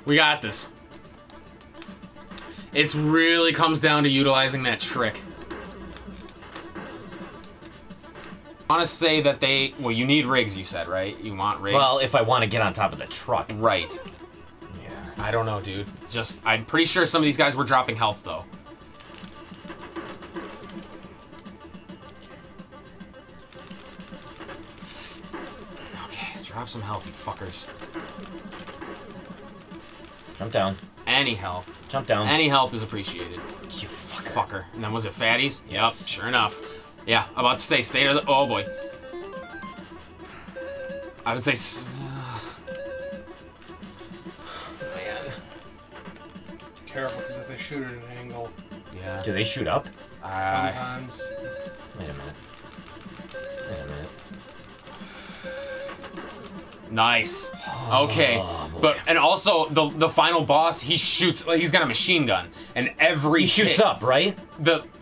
We got this. It really comes down to utilizing that trick. I want to say that they... Well, you need Riggs, you said, right? You want Riggs? Well, if I want to get on top of the truck. Right. Yeah. I don't know, dude. I'm pretty sure some of these guys were dropping health, though. Okay, drop some health, you fuckers. Jump down. Any health. Jump down. Any health is appreciated. You fucker. And then was it fatties? Yes. Yep, sure enough. Yeah, I'm about to say, stay to the... Oh, boy. I would say... Man. Careful, because if they shoot at an angle... Yeah. Do they shoot up? Sometimes. Wait a minute. Wait a minute. Nice. Okay. But, and also, the final boss, he shoots... Like, he's got a machine gun. And every He shoots up, right?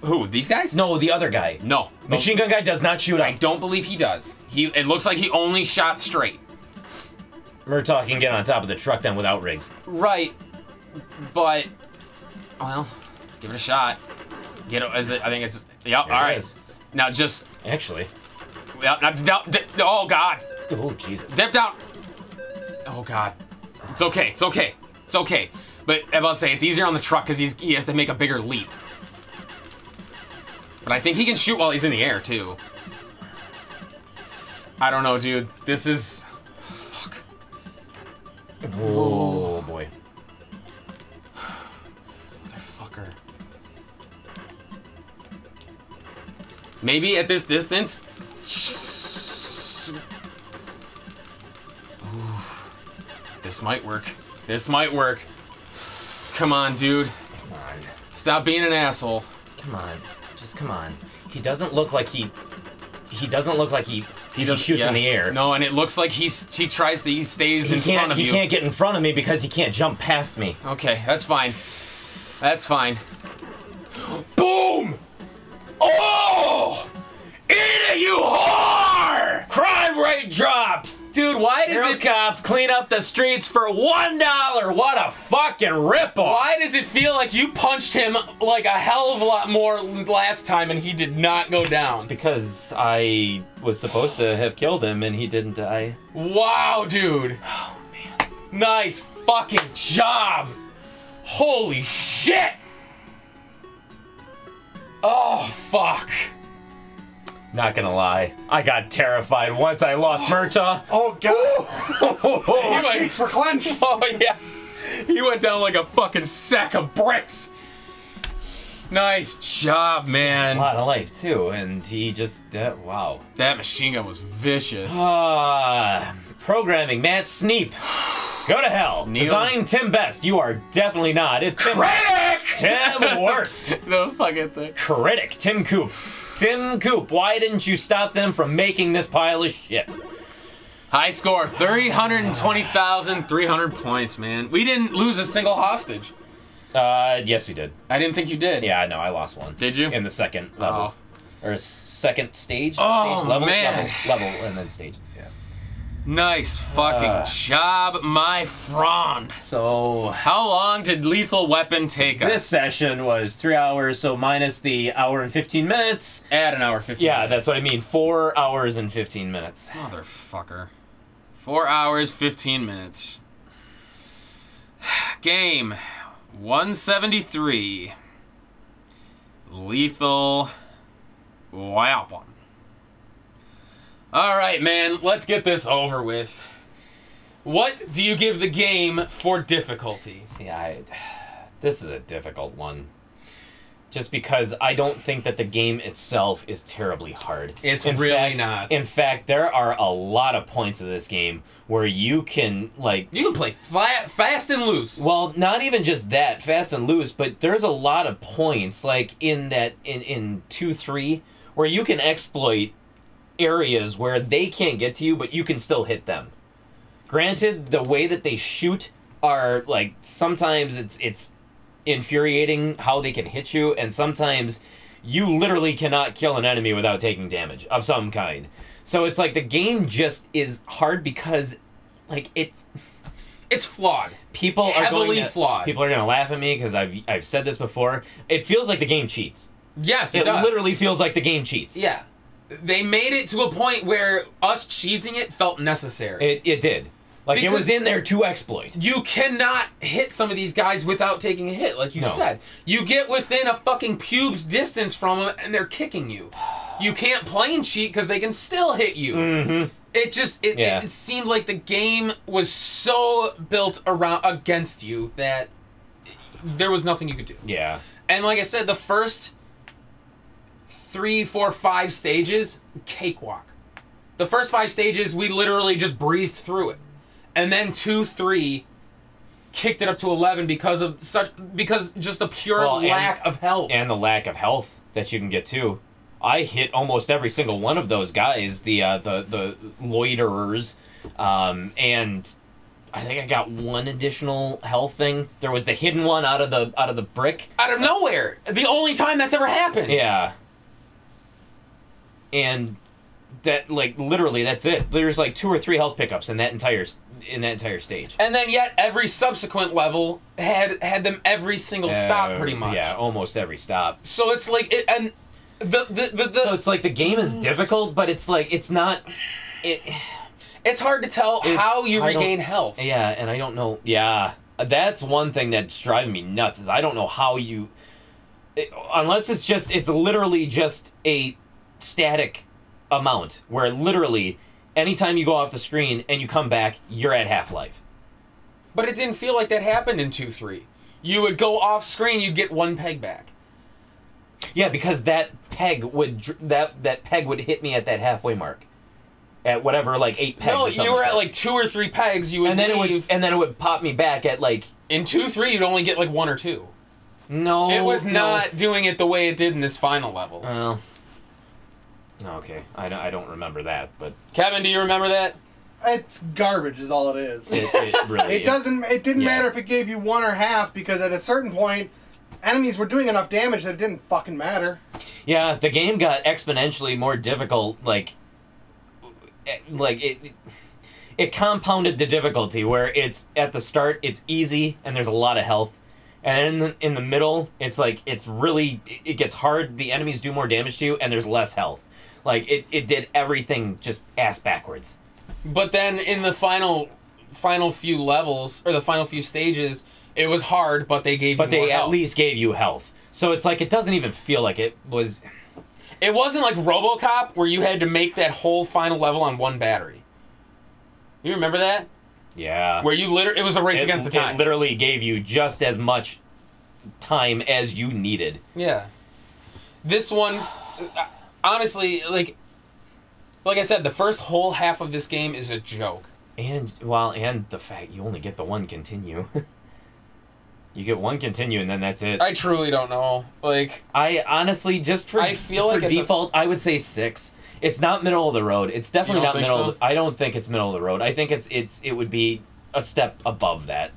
Who? These guys? No, the other guy. No. Machine gun guy does not shoot up. I don't believe he does. It looks like he only shot straight. Murtaugh can get on top of the truck then without Riggs. Right. But, well, give it a shot. I think it's... Yep, There alright. it is. Now just... Actually. Yep, oh, God. Oh, Jesus. Dip down. Oh, God. It's okay, it's okay. It's okay. But I'm about to say, it's easier on the truck because he has to make a bigger leap. But I think he can shoot while he's in the air, too. I don't know, dude. This is... Fuck. Oh, boy. Motherfucker. Maybe at this distance... Ooh. This might work. This might work. Come on, dude. Come on. Stop being an asshole. Come on. Just come on. He doesn't look like he shoots in the air. No, and it looks like he stays in front of you. He can't get in front of me because he can't jump past me. Okay, that's fine. That's fine. Boom! Oh! Eat it, you whore! Crime rate drops! Dude, why does cops clean up the streets for $1? What a fucking ripoff! Why does it feel like you punched him like a hell of a lot more last time and he did not go down? Because I was supposed to have killed him and he didn't die. Wow, dude. Oh, man. Nice fucking job. Holy shit. Oh, fuck. Not gonna lie, I got terrified once I lost Murtaugh. Oh, God. My cheeks were clenched. Oh, yeah. He went down like a fucking sack of bricks. Nice job, man. A lot of life, too, and he just, wow. That machine gun was vicious. Programming, Matt Sneap. Go to hell. Neil. Design Tim Best. You are definitely not. It's Critic! Tim Worst. No fucking thing. Critic, Tim Coop. Tim Coop, why didn't you stop them from making this pile of shit? High score, 320,300 points, man. We didn't lose a single hostage. Yes, we did. I didn't think you did. Yeah, no, I lost one. Did you? In the second level. Or second stage? Oh, stage level? man. Level, and then stages, yeah. Nice fucking job, my friend. So, how long did Lethal Weapon take us? This session was 3 hours, so minus the hour and 15 minutes. Add an hour 15 Yeah, minutes. that's what I mean. 4 hours and 15 minutes. Motherfucker. 4 hours, 15 minutes. Game 173. Lethal Weapon. Alright, man, let's get this over with. What do you give the game for difficulty? See, this is a difficult one. Just because I don't think that the game itself is terribly hard. It's really not. In fact, there are a lot of points of this game where you can, like... You can play fast and loose. Well, not even just that, fast and loose, but there's a lot of points, like in 2-3, where you can exploit areas where they can't get to you, but you can still hit them. Granted, the way that they shoot are, like, sometimes it's infuriating how they can hit you, and sometimes you literally cannot kill an enemy without taking damage of some kind. So it's like the game just is hard because, like, it It's flawed. People are Heavily flawed. People are going to laugh at me because I've said this before. It feels like the game cheats. Yes, It does. literally feels like the game cheats. Yeah. They made it to a point where us cheesing it felt necessary. It did. Like, it Because was in there to exploit. You cannot hit some of these guys without taking a hit, like you No. said. You get within a fucking pubes distance from them, and they're kicking you. You can't plane cheat because they can still hit you. Mm-hmm. It seemed like the game was so built around against you that there was nothing you could do. Yeah. And like I said, the first 3, 4, 5 stages, cakewalk. The first 5 stages, we literally just breezed through it. And then 2, 3 kicked it up to 11 because just the pure lack of health. And the lack of health that you can get too. I hit almost every single one of those guys, the loiterers, and I think I got one additional health thing. There was the hidden one out of the brick. Out of nowhere. The only time that's ever happened. Yeah. And that, like, literally, that's it. There's like 2 or 3 health pickups in that entire stage. And then yet every subsequent level had them every single stop pretty much. Yeah, almost every stop. So it's like it, and so it's like the game is difficult, but it's like it's not. It's hard to tell how you regain health. Yeah, and I don't know. Yeah, that's one thing that's driving me nuts. Is I don't know how you, unless it's literally just a static amount where literally anytime you go off the screen and you come back, you're at half-life. But it didn't feel like that happened in 2-3. You would go off screen, you'd get 1 peg back. Yeah, because that peg would hit me at that halfway mark. At whatever, like 8 pegs. No, or something you were like at like 2 or 3 pegs. You would and then leave. it would pop me back at like In 2-3, you'd only get like 1 or 2. no. It was not doing it the way it did in this final level. Well, okay, I don't remember that, but Kevin, do you remember that? It's garbage, is all it is. it really It doesn't. It didn't matter if it gave you 1 or half because at a certain point, enemies were doing enough damage that it didn't fucking matter. Yeah, the game got exponentially more difficult. Like it compounded the difficulty where it's at the start it's easy and there's a lot of health, and in the middle it's like it gets hard. The enemies do more damage to you and there's less health. Like it did everything just ass backwards. But then in the final few levels, or the final few stages, it was hard, but they gave you more But they health. at least gave you health. So it's like, it doesn't even feel like it was... It wasn't like RoboCop, where you had to make that whole final level on 1 battery. You remember that? Yeah. Where you it was a race against the time. It literally gave you just as much time as you needed. Yeah. This one, honestly, like I said, the first whole half of this game is a joke. And the fact you only get the 1 continue. You get 1 continue and then that's it. I truly don't know. Like, I honestly, just for default, I would say 6. It's not middle of the road. It's definitely not middle. I don't think it's middle of the road. I think it would be a step above that.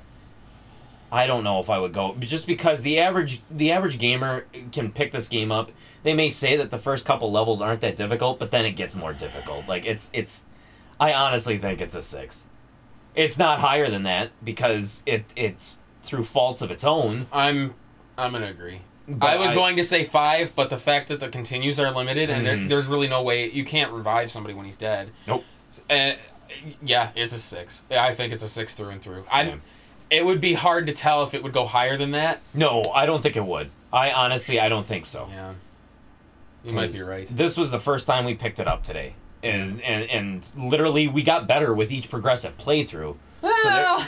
I don't know if I would go, just because the average gamer can pick this game up. They may say that the first couple levels aren't that difficult, but then it gets more difficult. Like I honestly think it's a 6. It's not higher than that because it's through faults of its own. I'm gonna agree. I was going to say 5, but the fact that the continues are limited and there's really no way you can't revive somebody when he's dead. Nope. Yeah, it's a 6. I think it's a 6 through and through. It would be hard to tell if it would go higher than that. No, I don't think it would. I don't think so. Yeah. You might be right. This was the first time we picked it up today. And literally we got better with each progressive playthrough. Well,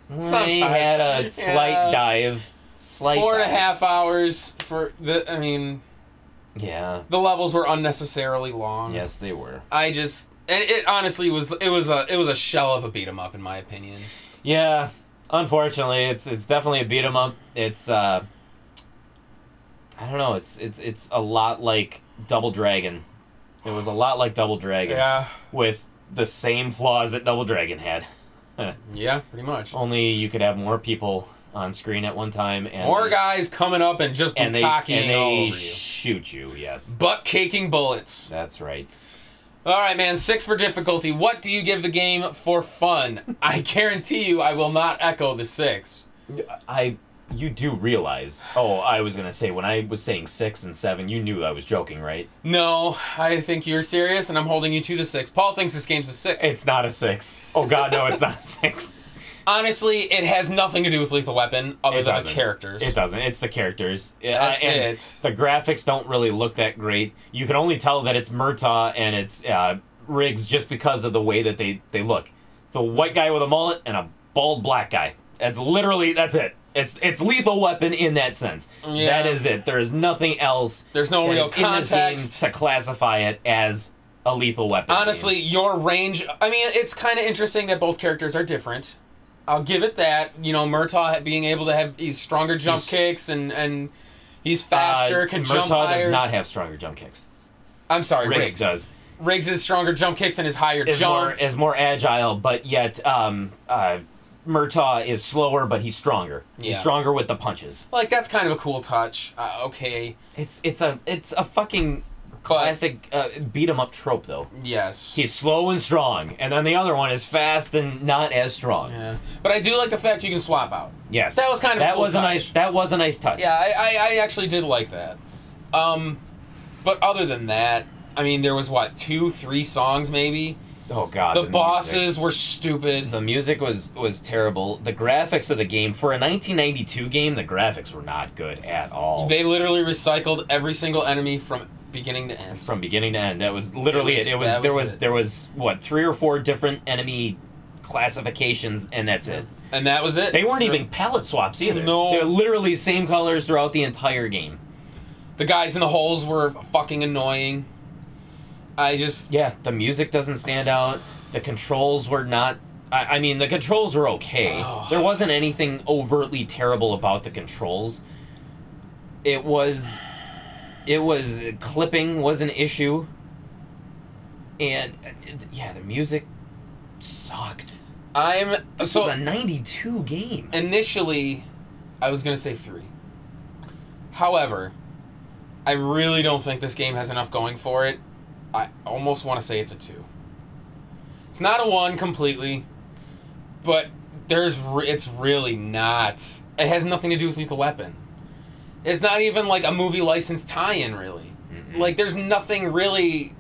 We had a slight dive. 4.5 hours for the. I mean, yeah, the levels were unnecessarily long. Yes, they were. And it honestly was. It was a shell of a beat 'em up in my opinion. Yeah, unfortunately, it's definitely a beat 'em up. It's I don't know. It's a lot like Double Dragon. It was a lot like Double Dragon. Yeah. With the same flaws that Double Dragon had. Yeah, pretty much. Only you could have more people on screen at one time, and more guys coming up and just and cocking all they over you. shoot you. Yes, butt caking bullets. that's right. All right, man. 6 for difficulty. What do you give the game for fun? I guarantee you, I will not echo the 6. You do realize... Oh, I was going to say, when I was saying 6 and 7, you knew I was joking, right? No, I think you're serious, and I'm holding you to the 6. Paul thinks this game's a 6. It's not a 6. Oh, God, no, it's not a 6. Honestly, it has nothing to do with Lethal Weapon other than the characters. It doesn't. It's the characters. That's and it. The graphics don't really look that great. You can only tell that it's Murtaugh and it's Riggs just because of the way that they look. It's a white guy with a mullet and a bald black guy. That's it. It's Lethal Weapon in that sense. Yeah. That is it. There is nothing else. There's no real context in this game to classify it as a Lethal Weapon. Honestly, your range... I mean, it's kind of interesting that both characters are different. I'll give it that. You know, Murtaugh being able to have... He's stronger jump kicks and he's faster, can jump higher. Murtaugh does not have stronger jump kicks. I'm sorry, Riggs does. Riggs is stronger jump kicks and his higher jump. Is more agile, but yet... Murtaugh is slower, but he's stronger. Yeah. He's stronger with the punches. Like, that's kind of a cool touch. Okay. It's a fucking classic beat 'em up trope, though. Yes. He's slow and strong, and then the other one is fast and not as strong. Yeah. But I do like the fact you can swap out. Yes. That was kind of a cool touch. That was a nice touch. Yeah, I actually did like that. But other than that, I mean, there was, 2, 3 songs, maybe? Oh, God. The bosses were stupid. The music was terrible. The graphics of the game, for a 1992 game, the graphics were not good at all. They literally recycled every single enemy from beginning to end. From beginning to end. That was literally it. There was, 3 or 4 different enemy classifications, and that's it. And that was it. They weren't even palette swaps either. No. They're literally same colors throughout the entire game. The guys in the holes were fucking annoying. Yeah, the music doesn't stand out. The controls were not... I mean, the controls were okay. Oh. There wasn't anything overtly terrible about the controls. It was... Clipping was an issue. And, yeah, the music sucked. This was a 92 game. Initially, I was going to say 3. However, I really don't think this game has enough going for it. I almost want to say it's a 2. It's not a 1 completely, but it's really not. It has nothing to do with Lethal Weapon. It's not even like a movie license tie-in, really. Mm-mm. Like, there's nothing really...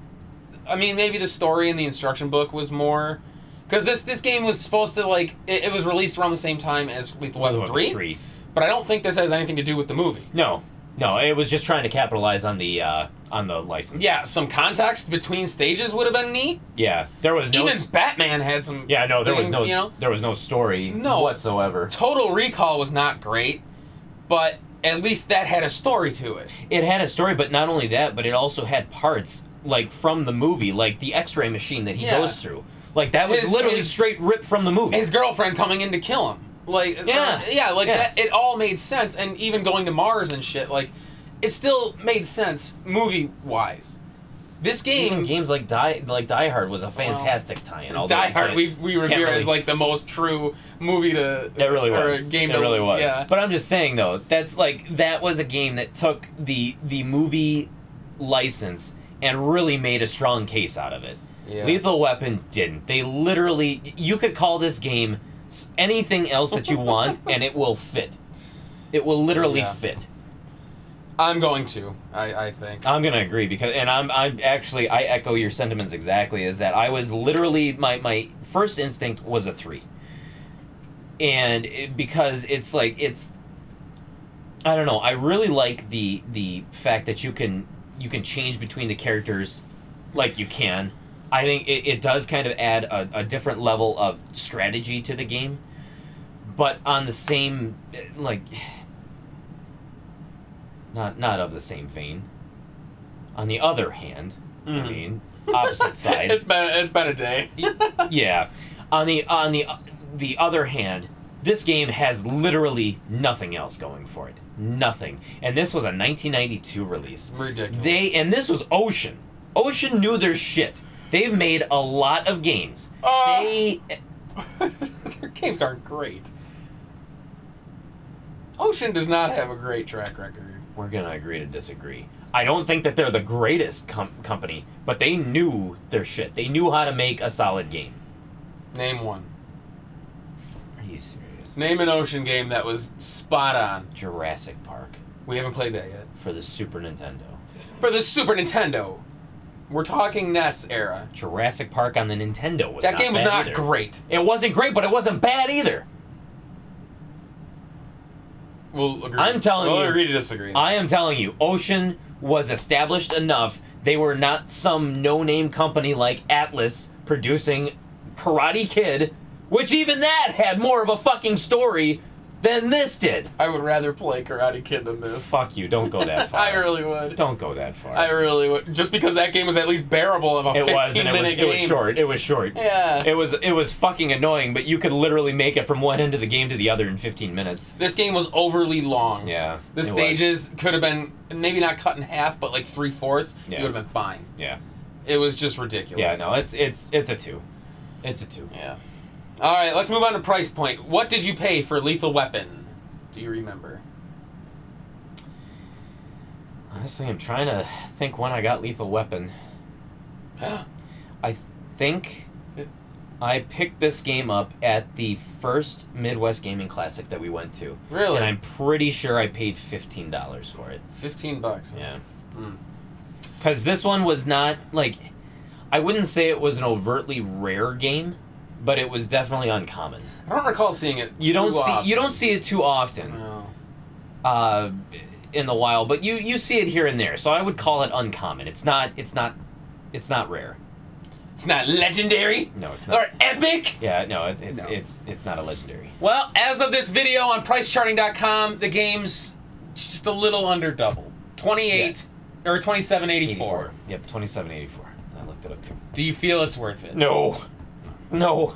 I mean, maybe the story in the instruction book was more... Because this game was supposed to, like... It was released around the same time as Lethal Weapon 3. But I don't think this has anything to do with the movie. No, it was just trying to capitalize on the license. Yeah, some context between stages would have been neat. Yeah, there was no... Even Batman had some... Yeah, no, there things, was no... There was no story whatsoever. Total Recall was not great, but at least that had a story to it. It had a story, but not only that, but it also had parts, like, from the movie, like the X-ray machine that he goes through. Like, that was literally straight ripped from the movie. His girlfriend coming in to kill him. Like, that, it all made sense, and even going to Mars and shit, like, it still made sense movie-wise. This game... Even games like Die Hard was a fantastic tie-in. Die Hard, we revere as, like, the most true movie to... It really was. Or game it really was. Yeah. But I'm just saying, though, that was a game that took the movie license and really made a strong case out of it. Yeah. Lethal Weapon didn't. They literally... You could call this game anything else that you want, and it will fit. It will literally fit. I'm going to. I think I'm gonna agree because, and I'm actually I echo your sentiments exactly. Is that I was literally my first instinct was a 3, and because it's like I don't know. I really like the fact that you can change between the characters, like you can. I think it does kind of add a different level of strategy to the game, but on the same like. Not of the same vein. On the other hand, I mean, opposite side. It's been a day. Yeah. On the other hand, this game has literally nothing else going for it. Nothing. And this was a 1992 release. Ridiculous. And this was Ocean. Ocean knew their shit. They've made a lot of games. Their games aren't great. Ocean does not have a great track record. We're going to agree to disagree. I don't think that they're the greatest company, but they knew their shit. They knew how to make a solid game. Name one. Are you serious? Name an ocean game that was spot on. Jurassic Park. We haven't played that yet. For the Super Nintendo. For the Super Nintendo. We're talking NES era. Jurassic Park on the Nintendo was that not game was bad not either. great. It wasn't great, but it wasn't bad either. We'll agree. I'm telling you. We'll agree to disagree. I am telling you, Ocean was established enough. They were not some no-name company like Atlas producing Karate Kid, which even that had more of a fucking story than this did. I would rather play Karate Kid than this. Fuck you, don't go that far. I really would. Don't go that far. I really would. Just because that game was at least bearable of a 15-minute game. It was short. It was short. Yeah. It was fucking annoying, but you could literally make it from one end of the game to the other in 15 minutes. This game was overly long. Yeah. The stages could have been maybe not cut in half, but like 3/4. Yeah. You would have been fine. Yeah. It was just ridiculous. Yeah, no, it's a 2. It's a 2. Yeah. All right, let's move on to price point. What did you pay for Lethal Weapon? Do you remember? Honestly, I'm trying to think when I got Lethal Weapon. I think I picked this game up at the first Midwest Gaming Classic that we went to. Really? And I'm pretty sure I paid $15 for it. $15. Yeah. Mm. Because this one was not, like... I wouldn't say it was an overtly rare game, but it was definitely uncommon. I don't recall seeing it. You don't often. see it too often. No. In the wild, but you see it here and there. So I would call it uncommon. It's not rare. It's not legendary. No, it's not. Or epic. Yeah, no, it's not a legendary. Well, as of this video on PriceCharting.com, the game's just a little under double. 28 or 27.84. Yep, 27.84. I looked it up too. Do you feel it's worth it? No.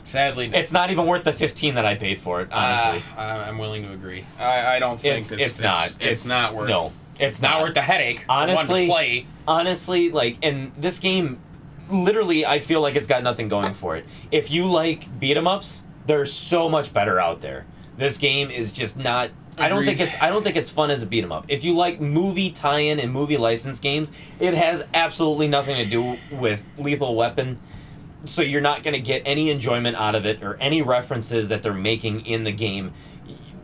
Sadly, no. It's not even worth the $15 that I paid for it. Honestly, I'm willing to agree. I don't think it's not. It's not worth. No, it's not worth the headache. Honestly, for one to play. Honestly, like, and this game, literally, I feel like it's got nothing going for it. If you like beat 'em ups, there's so much better out there. This game is just not. I don't think it's fun as a beat 'em up. If you like movie tie-in and movie license games, it has absolutely nothing to do with Lethal Weapon. So you're not going to get any enjoyment out of it or any references that they're making in the game.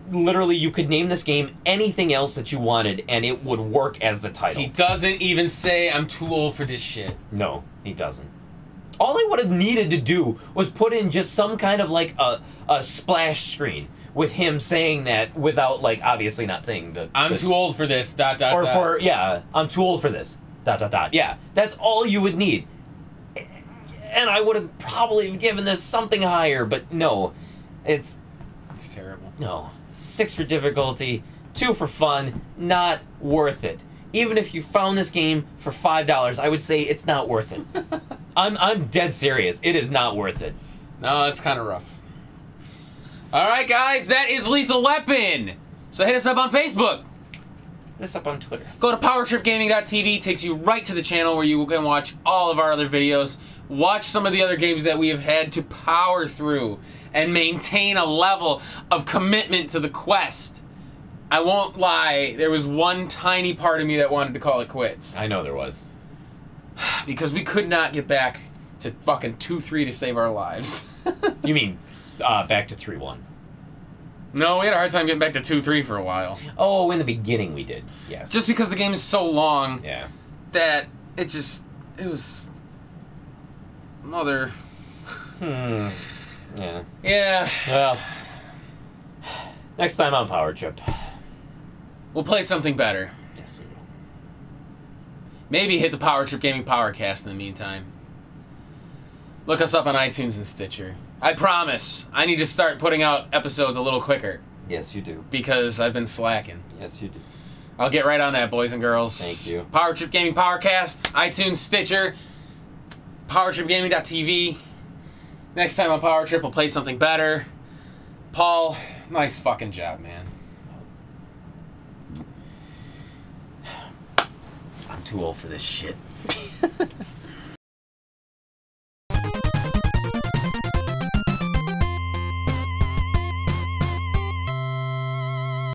Literally, you could name this game anything else that you wanted, and it would work as the title. He doesn't even say, "I'm too old for this shit." No, he doesn't. All they would have needed to do was put in just some kind of, like, a splash screen with him saying that without, like, obviously not saying the... I'm too old for this, ... Or yeah, I'm too old for this, ... Yeah, that's all you would need. And I would have probably given this something higher, but no. It's terrible. No. 6 for difficulty, 2 for fun, not worth it. Even if you found this game for $5, I would say it's not worth it. I'm dead serious. It is not worth it. No, it's kind of rough. All right, guys, that is Lethal Weapon. So hit us up on Facebook. Hit us up on Twitter. Go to PowerTripGaming.tv. Takes you right to the channel where you can watch all of our other videos. Watch some of the other games that we have had to power through and maintain a level of commitment to the quest. I won't lie, there was one tiny part of me that wanted to call it quits. I know there was. Because we could not get back to fucking 2-3 to save our lives. You mean back to 3-1? No, we had a hard time getting back to 2-3 for a while. Oh, in the beginning we did, yes. Just because the game is so long that it was... Mother... Yeah. Yeah. Well, next time on Power Trip. We'll play something better. Yes, we will. Maybe hit the Power Trip Gaming Powercast in the meantime. Look us up on iTunes and Stitcher. I promise, I need to start putting out episodes a little quicker. Yes, you do. Because I've been slacking. Yes, you do. I'll get right on that, boys and girls. Thank you. Power Trip Gaming Powercast, iTunes, Stitcher, PowerTripGaming.tv. Next time on Power Trip, we'll play something better. Paul, nice fucking job, man. I'm too old for this shit.